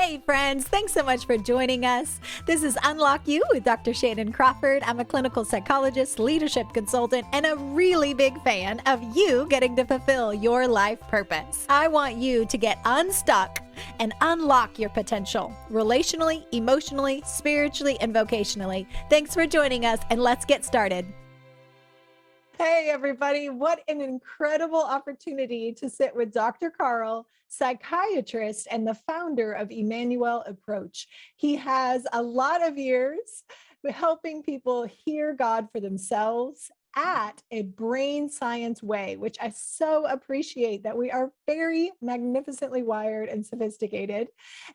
Hey friends, thanks so much for joining us. This is Unlock You with Dr. Shannon Crawford. I'm a clinical psychologist, leadership consultant, and a really big fan of you getting to fulfill your life purpose. I want you to get unstuck and unlock your potential relationally, emotionally, spiritually, and vocationally. Thanks for joining us, and let's get started. Hey, everybody. What an incredible opportunity to sit with Dr. Karl, psychiatrist and the founder of Emmanuel Approach. He has a lot of years helping people hear God for themselves at a brain science way, which I so appreciate that we are very magnificently wired and sophisticated.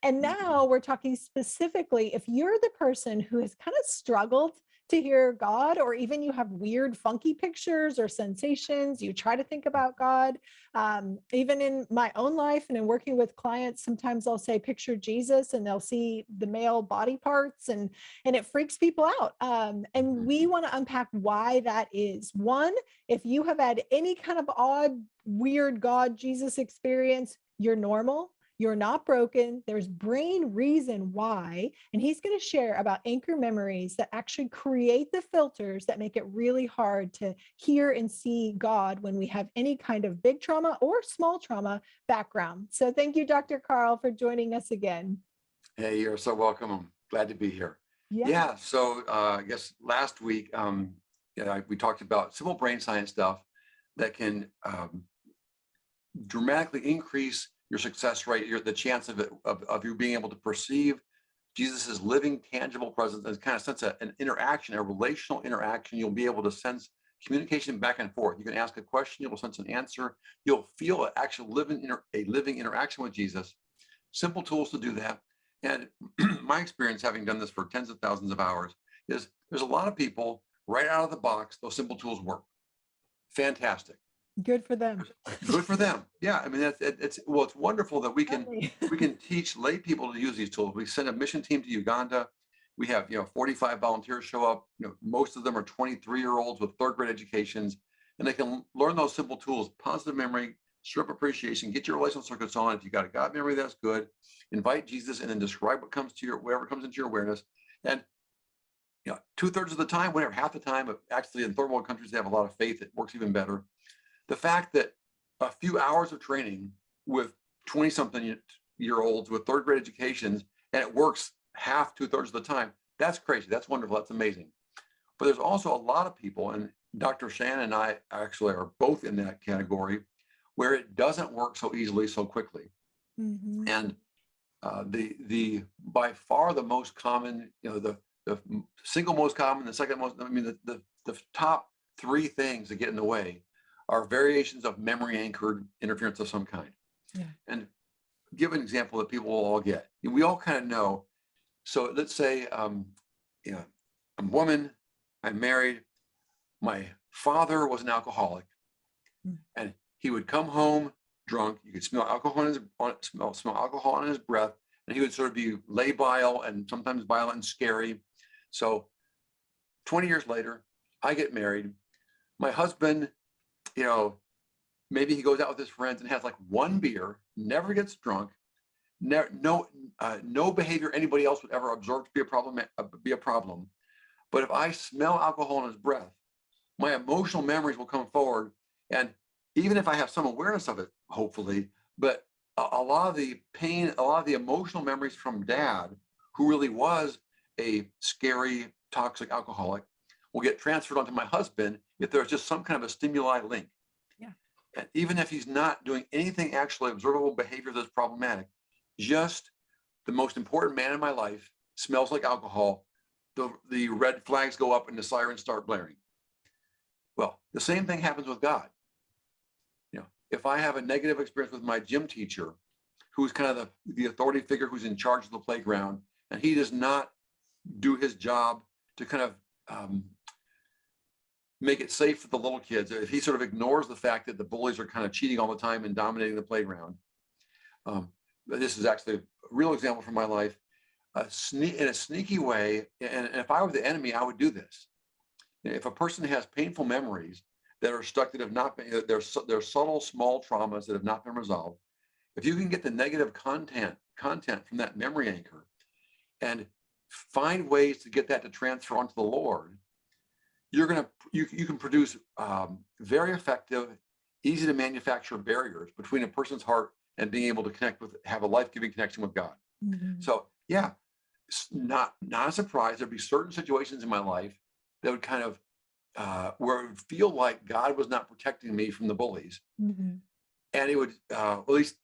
And now we're talking specifically if you're the person who has kind of struggled to hear God, or even you have weird, funky pictures or sensations, you try to think about God. Even in my own life and in working with clients, sometimes I'll say, picture Jesus, and they'll see the male body parts and it freaks people out. And we want to unpack why that is. One, if you have had any kind of odd, weird God, Jesus experience, you're normal. You're not broken. There's brain reason why. And he's going to share about anchor memories that actually create the filters that make it really hard to hear and see God when we have any kind of big trauma or small trauma background. So thank you, Dr. Karl, for joining us again. Hey, you're so welcome. I'm glad to be here. Yeah. So I guess last week, we talked about simple brain science stuff that can dramatically increase your success rate, the chance of you being able to perceive Jesus's living, tangible presence, and kind of sense an interaction, a relational interaction. You'll be able to sense communication back and forth. You can ask a question, you'll sense an answer. You'll feel an actual living interaction with Jesus. Simple tools to do that. And my experience, having done this for tens of thousands of hours, is there's a lot of people right out of the box, those simple tools work. Fantastic. Good for them. Good for them. Yeah, I mean, it's wonderful that we can teach lay people to use these tools. We send a mission team to Uganda. We have 45 volunteers show up. Most of them are 23-year-olds with third-grade educations, and they can learn those simple tools: positive memory, stirp appreciation, get your relational circuits on. If you got a God memory, that's good. Invite Jesus, and then describe whatever comes into your awareness. And 2/3 of the time, whatever, half the time, actually in third world countries, they have a lot of faith. It works even better. The fact that a few hours of training with 20-something-year-olds with third-grade educations, and it works 2/3 of the time, that's crazy. That's wonderful. That's amazing. But there's also a lot of people, and Dr. Shannon and I actually are both in that category, where it doesn't work so easily, so quickly. Mm-hmm. And the by far the most common, the single most common, the second most, the top three things that get in the way are variations of memory anchored interference of some kind. Yeah. And give an example that people will all get. We all kind of know. So let's say, I'm a woman, I'm married. My father was an alcoholic, and he would come home drunk. You could smell alcohol smell alcohol in his breath, and he would sort of be labile and sometimes violent and scary. So 20 years later, I get married. My husband, maybe he goes out with his friends and has like one beer, never gets drunk, no behavior anybody else would ever observe to be a problem. But if I smell alcohol in his breath, my emotional memories will come forward. And even if I have some awareness of it, hopefully, but a lot of the pain, a lot of the emotional memories from Dad, who really was a scary, toxic alcoholic, will get transferred onto my husband if there's just some kind of a stimuli link. Yeah. And even if he's not doing anything actually observable behavior that's problematic, just the most important man in my life smells like alcohol, the red flags go up and the sirens start blaring. Well, the same thing happens with God. If I have a negative experience with my gym teacher, who's kind of the authority figure who's in charge of the playground, and he does not do his job to kind of make it safe for the little kids, if he sort of ignores the fact that the bullies are kind of cheating all the time and dominating the playground. This is actually a real example from my life. In a sneaky way, and if I were the enemy, I would do this. If a person has painful memories that are stuck, that have not been, they're subtle, small traumas that have not been resolved, if you can get the negative content content from that memory anchor and find ways to get that to transfer onto the Lord, you can produce very effective, easy to manufacture barriers between a person's heart and being able to have a life-giving connection with God. So yeah, it's not a surprise. There'd be certain situations in my life that would kind of where it would feel like God was not protecting me from the bullies, and it would at least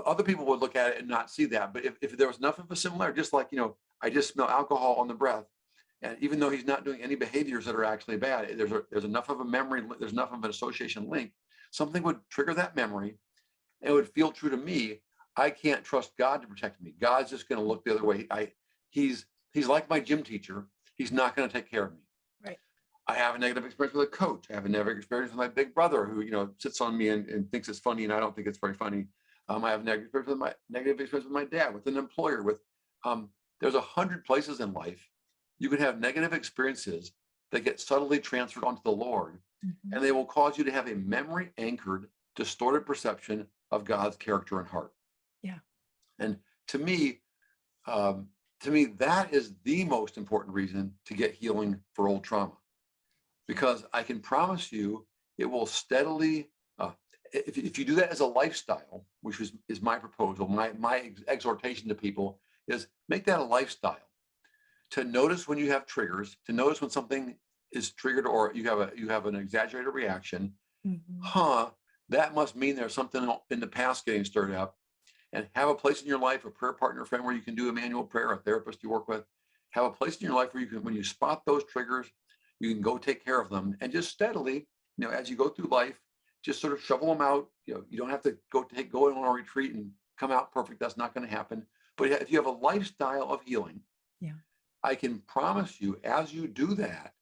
other people would look at it and not see that. But if there was enough of a similarity, just like I just smell alcohol on the breath, and even though he's not doing any behaviors that are actually bad, there's enough of a memory, there's enough of an association link. Something would trigger that memory, and it would feel true to me. I can't trust God to protect me. God's just going to look the other way. He's like my gym teacher. He's not going to take care of me. Right. I have a negative experience with a coach. I have a negative experience with my big brother who, sits on me and thinks it's funny, and I don't think it's very funny. I have a negative experience with my dad, with an employer, there's 100 places in life you can have negative experiences that get subtly transferred onto the Lord, and they will cause you to have a memory anchored, distorted perception of God's character and heart. Yeah. And to me, that is the most important reason to get healing for old trauma, because I can promise you it will steadily, if you do that as a lifestyle, which is my proposal, my exhortation to people is make that a lifestyle, to notice when you have triggers, to notice when something is triggered or you have an exaggerated reaction. That must mean there's something in the past getting stirred up. And have a place in your life, a prayer partner, friend where you can do a manual prayer, a therapist you work with. Have a place in your life where you can, when you spot those triggers, you can go take care of them, and just steadily, as you go through life, just sort of shovel them out. You don't have to go on a retreat and come out perfect. That's not going to happen. But if you have a lifestyle of healing, I can promise you, as you do that,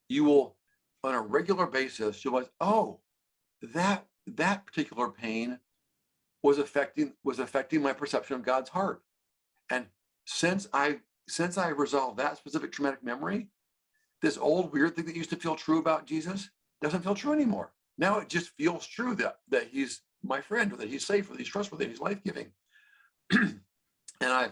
you will, on a regular basis, you'll realize, oh, that particular pain was affecting my perception of God's heart. And since I resolved that specific traumatic memory, this old weird thing that used to feel true about Jesus doesn't feel true anymore. Now it just feels true that he's my friend, or that he's safe, or that he's trustworthy, he's life-giving. And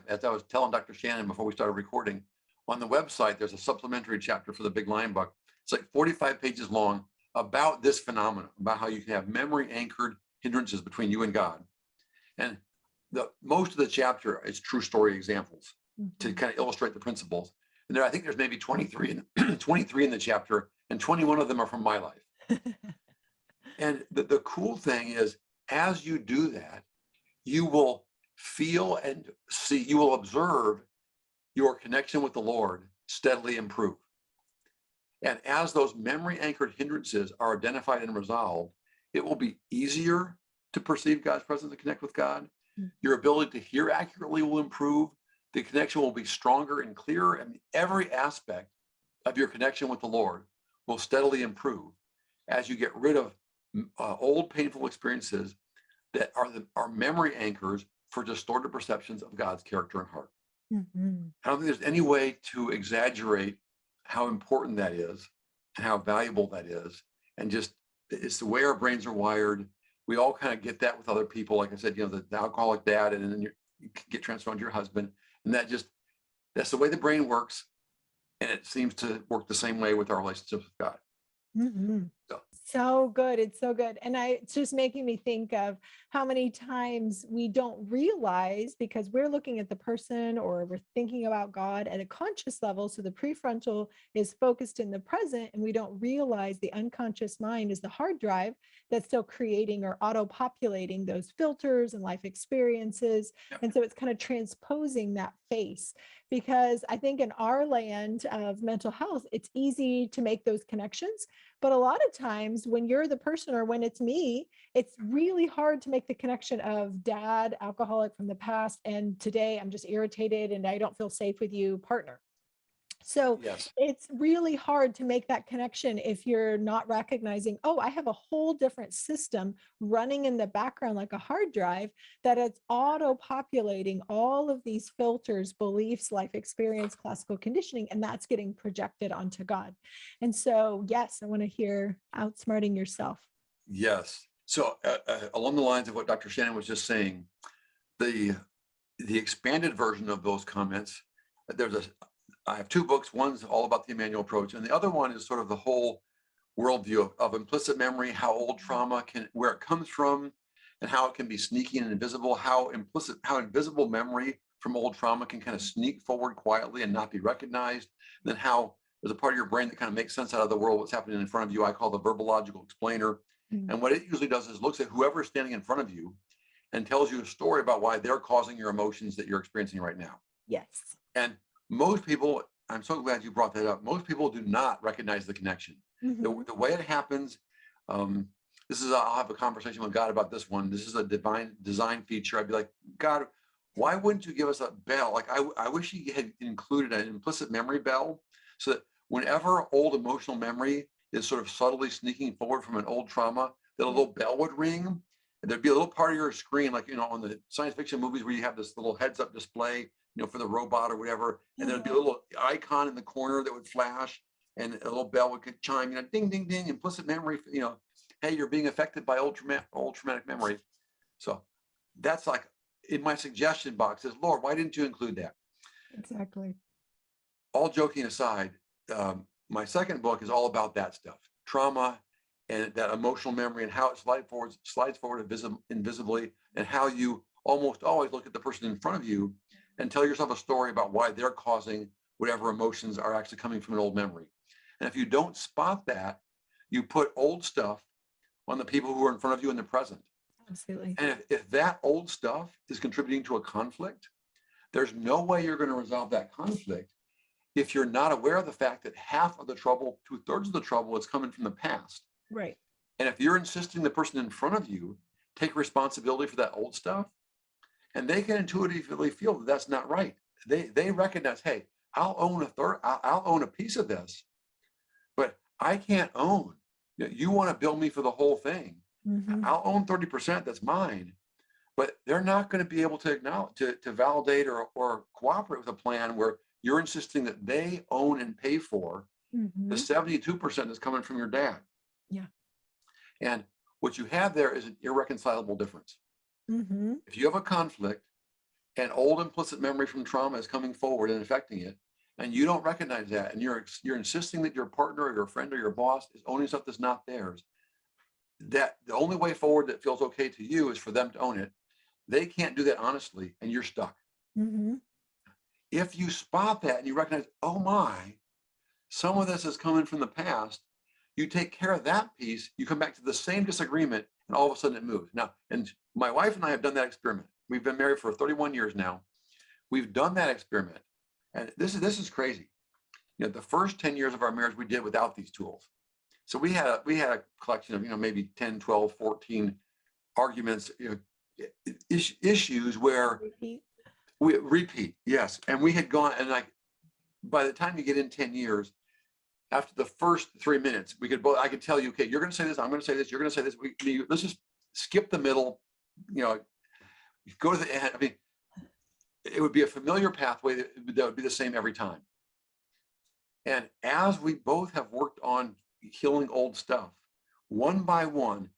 as I was telling Dr. Shannon before we started recording, on the website, there's a supplementary chapter for the Big Lion Book. It's like 45 pages long about this phenomenon, about how you can have memory anchored hindrances between you and God. And most of the chapter is true story examples to kind of illustrate the principles. And I think there's maybe 23 in the chapter, and 21 of them are from my life. And the cool thing is, as you do that, you will feel and see, you will observe your connection with the Lord steadily improve. And as those memory anchored hindrances are identified and resolved, it will be easier to perceive God's presence and connect with God. Your ability to hear accurately will improve. The connection will be stronger and clearer, and every aspect of your connection with the Lord will steadily improve as you get rid of old painful experiences that are memory anchors for distorted perceptions of God's character and heart. I don't think there's any way to exaggerate how important that is and how valuable that is. And just, it's the way our brains are wired. We all kind of get that with other people. Like I said, the alcoholic dad, and then you get transferred to your husband. And that's the way the brain works. And it seems to work the same way with our relationships with God. So good. It's so good. And it's just making me think of how many times we don't realize, because we're looking at the person or we're thinking about God at a conscious level. So the prefrontal is focused in the present, and we don't realize the unconscious mind is the hard drive that's still creating or auto-populating those filters and life experiences. And so it's kind of transposing that face, because I think in our land of mental health, it's easy to make those connections. But a lot of times when you're the person, or when it's me, it's really hard to make the connection of dad, alcoholic from the past, and today I'm just irritated and I don't feel safe with you, partner. So it's really hard to make that connection if you're not recognizing, oh, I have a whole different system running in the background like a hard drive that it's auto-populating all of these filters, beliefs, life experience, classical conditioning, and that's getting projected onto God. And so, yes, I want to hear outsmarting yourself. Yes. So along the lines of what Dr. Shannon was just saying, the the expanded version of those comments, I have two books. One's all about the Emmanuel approach, and the other one is sort of the whole worldview of implicit memory, how old trauma where it comes from, and how it can be sneaky and invisible, how invisible memory from old trauma can kind of sneak forward quietly and not be recognized. And then how there's a part of your brain that kind of makes sense out of the world, what's happening in front of you. I call the verbological explainer. And what it usually does is looks at whoever's standing in front of you and tells you a story about why they're causing your emotions that you're experiencing right now. Yes. And most people, I'm so glad you brought that up. Most people do not recognize the connection. The way it happens, I'll have a conversation with God about this one. This is a divine design feature. I'd be like, God, why wouldn't you give us a bell? Like I wish he had included an implicit memory bell so that whenever old emotional memory is sort of subtly sneaking forward from an old trauma, that a little bell would ring, and there'd be a little part of your screen, like, on the science fiction movies where you have this little heads up display, for the robot or whatever, and there'd be a little icon in the corner that would flash, and a little bell would chime, ding, ding, ding, implicit memory, hey, you're being affected by old traumatic memory. So that's like in my suggestion box is, Lord, why didn't you include that? Exactly. All joking aside, my second book is all about that stuff, trauma and that emotional memory and how it slides forward invisibly, and how you almost always look at the person in front of you and tell yourself a story about why they're causing whatever emotions are actually coming from an old memory. And if you don't spot that, you put old stuff on the people who are in front of you in the present. Absolutely. And if that old stuff is contributing to a conflict, there's no way you're going to resolve that conflict if you're not aware of the fact that half of the trouble, 2/3 of the trouble is coming from the past. Right. And if you're insisting the person in front of you take responsibility for that old stuff, and they can intuitively feel that that's not right. They recognize, hey, I'll own I'll own a piece of this, but I can't own. You want to bill me for the whole thing. I'll own 30%, that's mine. But they're not going to be able to acknowledge, to validate or cooperate with a plan where you're insisting that they own and pay for the 72% that's coming from your dad. Yeah. And what you have there is an irreconcilable difference. If you have a conflict and old implicit memory from trauma is coming forward and affecting it, and you don't recognize that, and you're insisting that your partner or your friend or your boss is owning stuff that's not theirs, that the only way forward that feels okay to you is for them to own it. They can't do that honestly, and you're stuck. If you spot that and you recognize, oh my, some of this is coming from the past, you take care of that piece, you come back to the same disagreement, and all of a sudden it moves. Now, and my wife and I have done that experiment. We've been married for 31 years now. We've done that experiment. And this is crazy. The first 10 years of our marriage, we did without these tools. So we had a collection of, maybe 10, 12, 14 arguments, issues where we repeat. Yes. And we had gone, and by the time you get in 10 years, after the first 3 minutes, I could tell you, okay, you're going to say this, I'm going to say this, you're going to say this. Let's just skip the middle, go to the end. I mean, it would be a familiar pathway that would be the same every time. And as we both have worked on healing old stuff, one by one,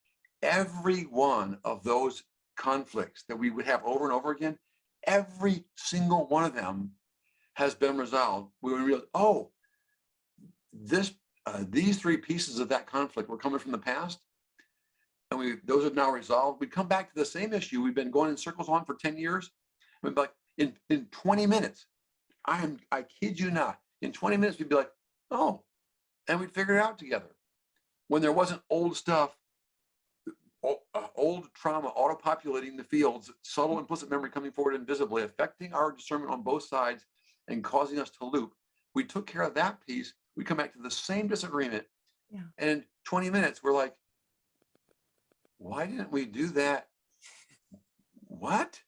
every one of those conflicts that we would have over and over again, every single one of them has been resolved. We would realize, oh, these three pieces of that conflict were coming from the past, and those are now resolved. We'd come back to the same issue we've been going in circles on for 10 years. We'd be like, in 20 minutes, I kid you not, in 20 minutes, we'd be like, oh, and we'd figure it out together. When there wasn't old stuff, old trauma auto-populating the fields, subtle implicit memory coming forward invisibly, affecting our discernment on both sides and causing us to loop. We took care of that piece. We come back to the same disagreement. Yeah. And in 20 minutes, we're like, why didn't we do that? What?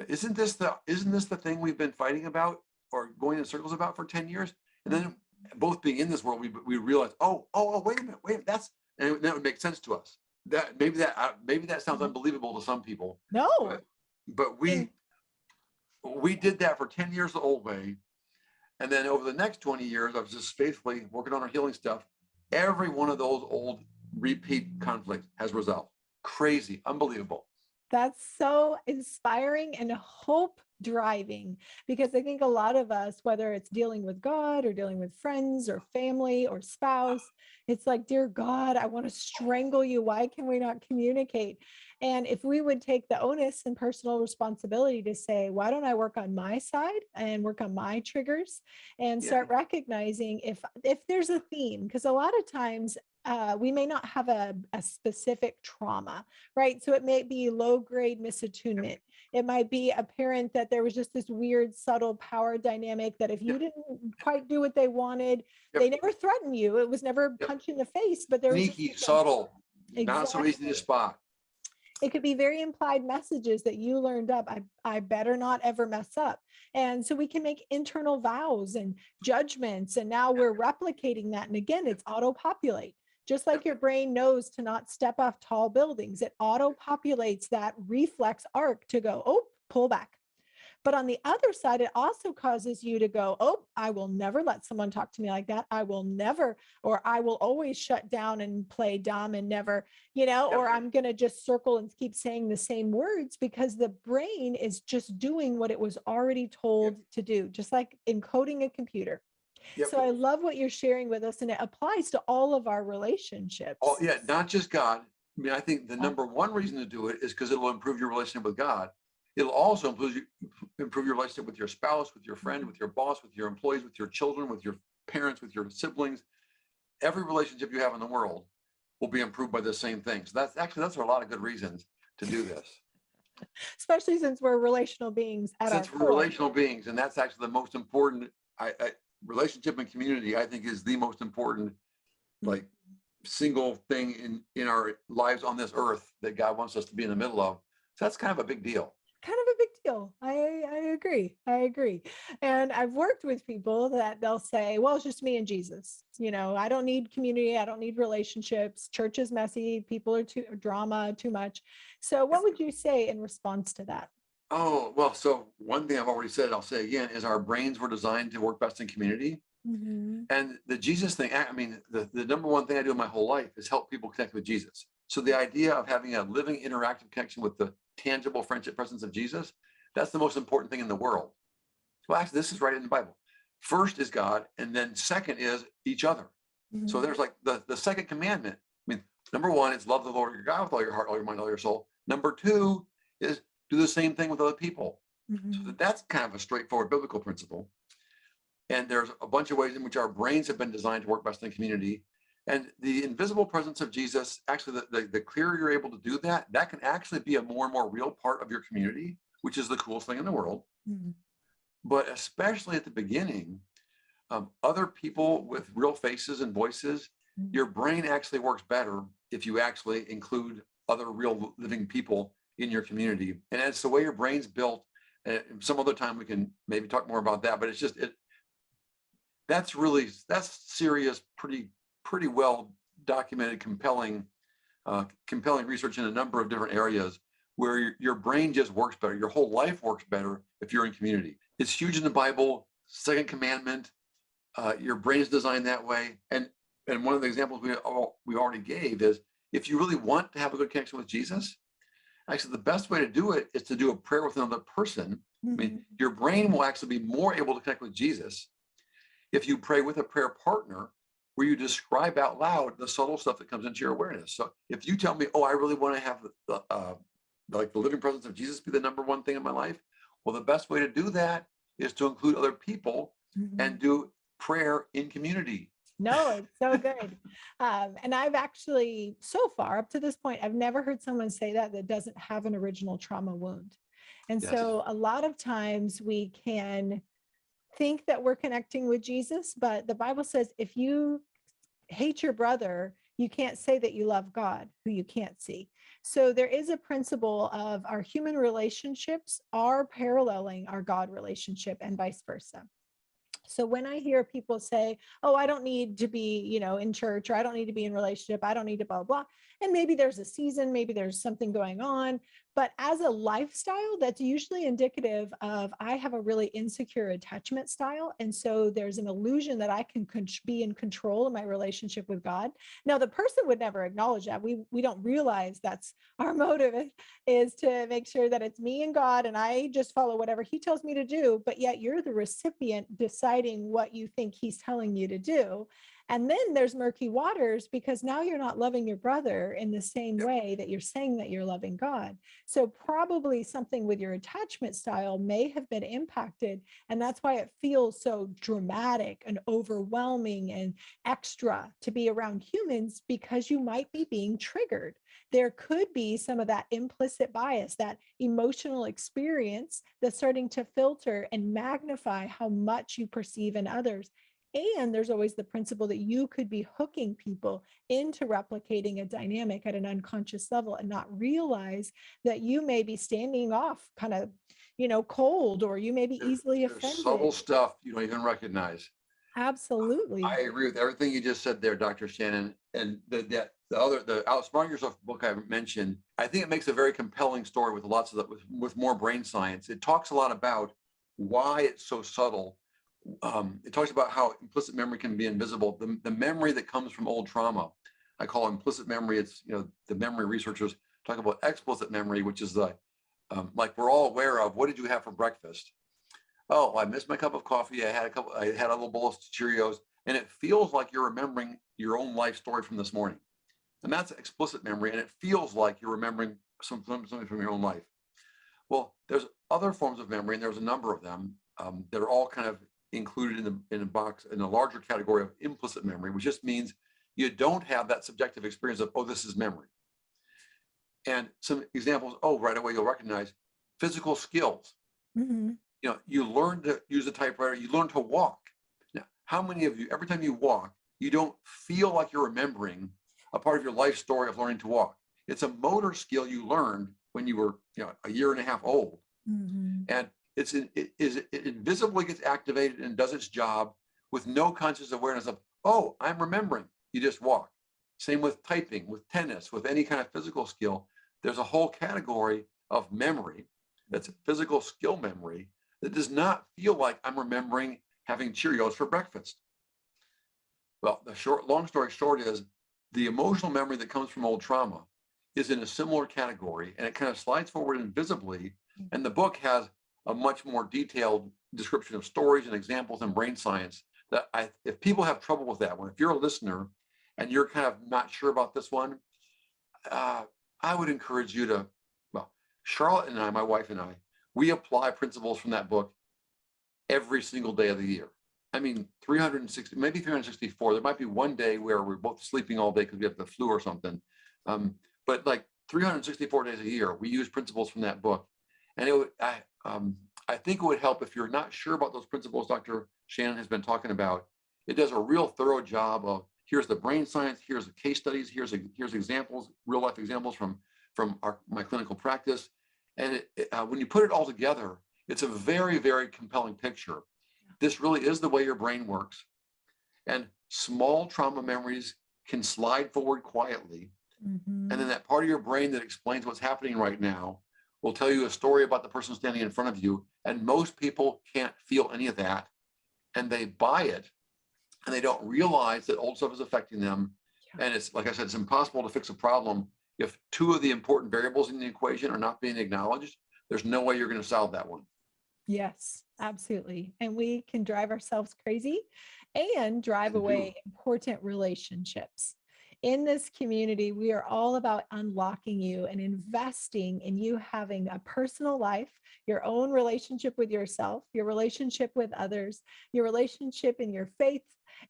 Isn't this the thing we've been fighting about or going in circles about for 10 years? And then both being in this world, we realize, oh, wait a minute, and that would make sense to us. That maybe that sounds unbelievable to some people. No. But we did that for 10 years the old way. And then over the next 20 years, I was just faithfully working on our healing stuff. Every one of those old repeat conflicts has resolved. Crazy, unbelievable. That's so inspiring and hope driving, because I think a lot of us, whether it's dealing with God or dealing with friends or family or spouse, it's like, dear God, I want to strangle you. Why can we not communicate? And if we would take the onus and personal responsibility to say, why don't I work on my side and work on my triggers and Yeah. start recognizing if there's a theme, because a lot of times we may not have a specific trauma, right? So it may be low grade misattunement. It might be apparent that there was just this weird, subtle power dynamic that if you Yep. didn't quite do what they wanted, they Yep. never threatened you. It was never Yep. punch in the face, but there was just Sneaky, this subtle, not so easy to exactly. spot. It could be very implied messages that you learned up. I better not ever mess up. And so we can make internal vows and judgments. And now we're replicating that. And again, it's auto-populate. Just like Yep. your brain knows to not step off tall buildings, it auto-populates that reflex arc to go, oh, pull back. But on the other side, it also causes you to go, oh, I will never let someone talk to me like that. I will never, or I will always shut down and play dumb and never, Yep. or I'm going to just circle and keep saying the same words, because the brain is just doing what it was already told Yep. to do, just like encoding a computer. Yep. So I love what you're sharing with us, and it applies to all of our Oh, relationships. yeah, not just God. I mean, I think the number one reason to do it is because it will improve your relationship with God. It'll also improve your relationship with your spouse, with your friend, with your boss, with your employees, with your children, with your parents, with your siblings. Every relationship you have in the world will be improved by the same thing. So that's a lot of good reasons to do this. Especially since we're relational beings at our Since we're core. relational beings, and that's actually the most important. Relationship and community, I think, is the most important, like, single thing in our lives on this earth that God wants us to be in the middle of. So that's kind of a big deal. Kind of a big deal. I agree. I agree. And I've worked with people that they'll say, well, it's just me and Jesus. I don't need community. I don't need relationships. Church is messy. People are too drama, too much. So what would you say in response to that? Oh, well, so one thing I've already said, I'll say again, is our brains were designed to work best in community. Mm-hmm. And the Jesus thing, I mean, the number one thing I do in my whole life is help people connect with Jesus. So the idea of having a living, interactive connection with the tangible friendship presence of Jesus, that's the most important thing in the world. Well, actually, this is right in the Bible. First is God, and then second is each other. Mm-hmm. So there's like the second commandment. I mean, number one is love the Lord your God with all your heart, all your mind, all your soul. Number two is do the same thing with other people. Mm-hmm. So that's kind of a straightforward biblical principle. And there's a bunch of ways in which our brains have been designed to work best in community. And the invisible presence of Jesus, actually, the clearer you're able to do that, that can actually be a more and more real part of your community, which is the coolest thing in the world. Mm-hmm. But especially at the beginning, other people with real faces and voices, your brain actually works better if you actually include other real living people in your community. And it's the way your brain's built. Some other time we can maybe talk more about that, but it's just, that's serious, pretty well documented, compelling research in a number of different areas where your brain just works better. Your whole life works better if you're in community. It's huge in the Bible. Second commandment. Your brain is designed that way. And one of the examples we already gave is, if you really want to have a good connection with Jesus, actually the best way to do it is to do a prayer with another person. Mm-hmm. I mean, your brain will actually be more able to connect with Jesus if you pray with a prayer partner where you describe out loud the subtle stuff that comes into your awareness. So if you tell me, oh, I really want to have the living presence of Jesus be the number one thing in my life, well, the best way to do that is to include other people and do prayer in community. No, it's so good. And I've actually, so far up to this point, I've never heard someone say that doesn't have an original trauma wound. And Yes. so a lot of times we can think that we're connecting with Jesus, but the Bible says if you hate your brother, you can't say that you love God, who you can't see. So there is a principle of our human relationships are paralleling our God relationship and vice versa. So when I hear people say, oh, I don't need to be, in church, or I don't need to be in relationship, I don't need to blah, blah. And maybe there's a season, maybe there's something going on, But as a lifestyle, that's usually indicative of I have a really insecure attachment style. And so there's an illusion that I can be in control of my relationship with God. Now, the person would never acknowledge that. We don't realize that's our motive is to make sure that it's me and God and I just follow whatever he tells me to do. But yet you're the recipient deciding what you think he's telling you to do. And then there's murky waters because now you're not loving your brother in the same Yep. way that you're saying that you're loving God. So probably something with your attachment style may have been impacted. And that's why it feels so dramatic and overwhelming and extra to be around humans, because you might be being triggered. There could be some of that implicit bias, that emotional experience that's starting to filter and magnify how much you perceive in others. And there's always the principle that you could be hooking people into replicating a dynamic at an unconscious level and not realize that you may be standing off kind of, cold, or you may be easily There's subtle offended. stuff you don't even recognize. Absolutely. I agree with everything you just said there, Dr. Shannon. And the Outsmart Yourself book I mentioned, I think it makes a very compelling story with lots of with more brain science. It talks a lot about why it's so subtle. It talks about how implicit memory can be invisible. The memory that comes from old trauma, I call implicit memory. It's, the memory researchers talk about explicit memory, which is like we're all aware of. What did you have for breakfast? Oh, I missed my cup of coffee. I had a little bowl of Cheerios, and it feels like you're remembering your own life story from this morning. And that's explicit memory, and it feels like you're remembering something from your own life. Well, there's other forms of memory, and there's a number of them that are all kind of included in a box in a larger category of implicit memory, which just means you don't have that subjective experience of, oh, this is memory. And some examples, right away you'll recognize physical skills. Mm-hmm. You learn to use a typewriter, you learn to walk. Now, how many of you, every time you walk, you don't feel like you're remembering a part of your life story of learning to walk? It's a motor skill you learned when you were, a year and a half old. Mm-hmm. And it invisibly gets activated and does its job with no conscious awareness of, oh, I'm remembering. You just walk. Same with typing, with tennis, with any kind of physical skill. There's a whole category of memory that's physical skill memory that does not feel like I'm remembering having Cheerios for breakfast. Well, long story short is the emotional memory that comes from old trauma is in a similar category, and it kind of slides forward invisibly. And the book has a much more detailed description of stories and examples in brain science that if people have trouble with that one, if you're a listener and you're kind of not sure about this one, I would encourage you to, Charlotte and I, my wife and I, we apply principles from that book every single day of the year. I mean, 360, maybe 364. There might be one day where we're both sleeping all day because we have the flu or something. But like 364 days a year, we use principles from that book. And I think it would help if you're not sure about those principles Dr. Shannon has been talking about. It does a real thorough job of here's the brain science, here's the case studies, here's examples, real life examples from my clinical practice. And when you put it all together, it's a very, very compelling picture. This really is the way your brain works. And small trauma memories can slide forward quietly. Mm-hmm. And then that part of your brain that explains what's happening right now will tell you a story about the person standing in front of you. And most people can't feel any of that. And they buy it. And they don't realize that old stuff is affecting them. Yeah. And it's, like I said, it's impossible to fix a problem if two of the important variables in the equation are not being acknowledged. There's no way you're going to solve that one. Yes, absolutely. And we can drive ourselves crazy and drive away important relationships. In this community, we are all about unlocking you and investing in you having a personal life, your own relationship with yourself, your relationship with others, your relationship in your faith,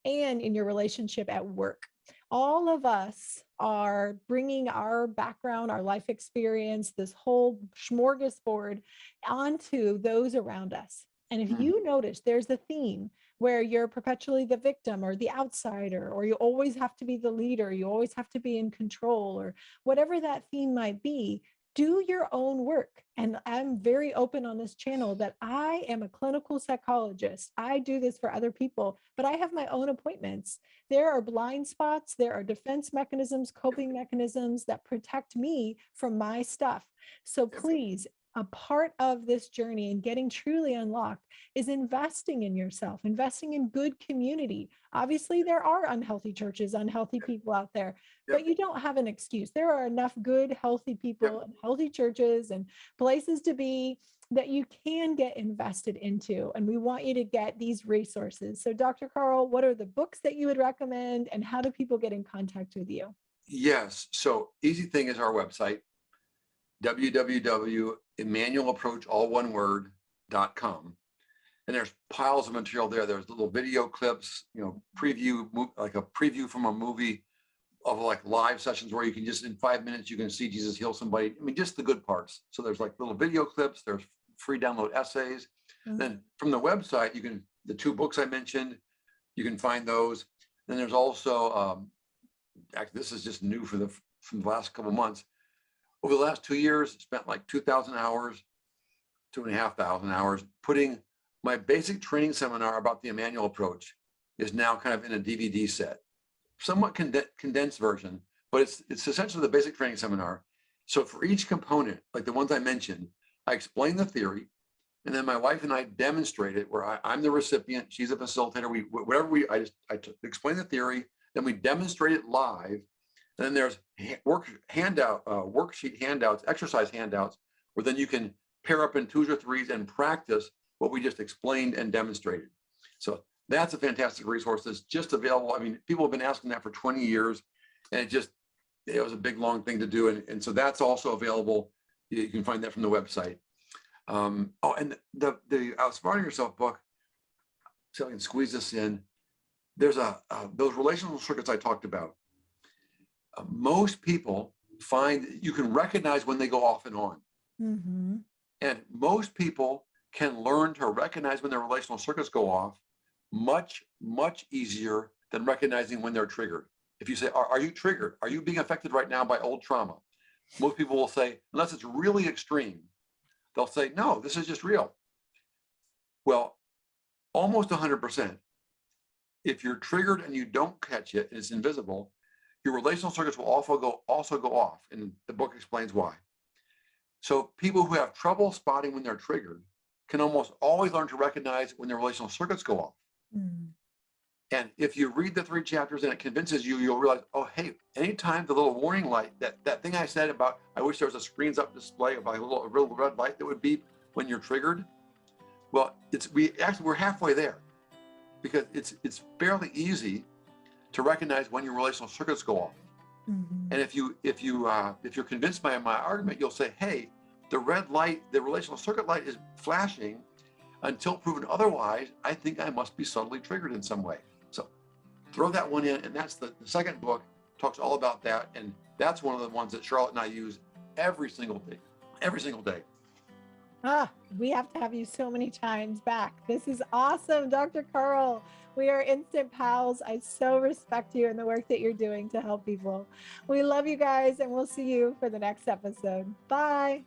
and in your relationship at work. All of us are bringing our background, our life experience, this whole smorgasbord onto those around us. And if you notice there's a theme where you're perpetually the victim or the outsider, or you always have to be the leader, you always have to be in control, or whatever that theme might be, do your own work. And I'm very open on this channel that I am a clinical psychologist. I do this for other people, but I have my own appointments. There are blind spots, there are defense mechanisms, coping mechanisms that protect me from my stuff. So please, a part of this journey and getting truly unlocked is investing in yourself, investing in good community. Obviously, there are unhealthy churches, unhealthy people out there, but you don't have an excuse. There are enough good, healthy people and healthy churches and places to be that you can get invested into. And we want you to get these resources. So, Dr. Karl, what are the books that you would recommend and how do people get in contact with you? Yes. So easy thing is our website, www.emmanuelapproach, all one word.com. And there's piles of material there. There's little video clips, preview, like a preview from a movie of like live sessions where you can just in 5 minutes, you can see Jesus heal somebody. I mean, just the good parts. So there's like little video clips, there's free download essays. Then from the website, the 2 books I mentioned, you can find those. Then there's also, actually, this is just new from the last couple of months. Over the last 2 years, spent like 2,000 hours, 2,500 hours putting my basic training seminar about the Emmanuel approach is now kind of in a DVD set, somewhat condensed version, but it's essentially the basic training seminar. So for each component, like the ones I mentioned, I explain the theory, and then my wife and I demonstrate it where I'm the recipient, she's a facilitator. I explain the theory, then we demonstrate it live. And then there's worksheet handouts, exercise handouts, where then you can pair up in 2s or 3s and practice what we just explained and demonstrated. So that's a fantastic resource that's just available. I mean, people have been asking that for 20 years, and it was a big, long thing to do. And so that's also available. You can find that from the website. And the Outsmarting Yourself book, so I can squeeze this in. There's those relational circuits I talked about. Most people find you can recognize when they go off and on. And most people can learn to recognize when their relational circuits go off much, much easier than recognizing when they're triggered. If you say, are you triggered? Are you being affected right now by old trauma? Most people will say, unless it's really extreme, they'll say, no, this is just real. Well, almost 100%. If you're triggered and you don't catch it and it's invisible, your relational circuits will also go off, and the book explains why. So people who have trouble spotting when they're triggered can almost always learn to recognize when their relational circuits go off. And if you read the 3 chapters and it convinces you, you'll realize, oh, hey, anytime the little warning light, that thing I said about, I wish there was a screens up display of a real red light that would beep when you're triggered. Well, we're halfway there, because it's fairly easy to recognize when your relational circuits go off. And if you're convinced by my argument, you'll say, hey, the red light, the relational circuit light is flashing. Until proven otherwise, I think I must be subtly triggered in some way. So throw that one in, and that's the second book, talks all about that. And that's one of the ones that Charlotte and I use every single day. We have to have you so many times back. This is awesome, Dr. Karl. We are instant pals. I so respect you and the work that you're doing to help people. We love you guys, and we'll see you for the next episode. Bye.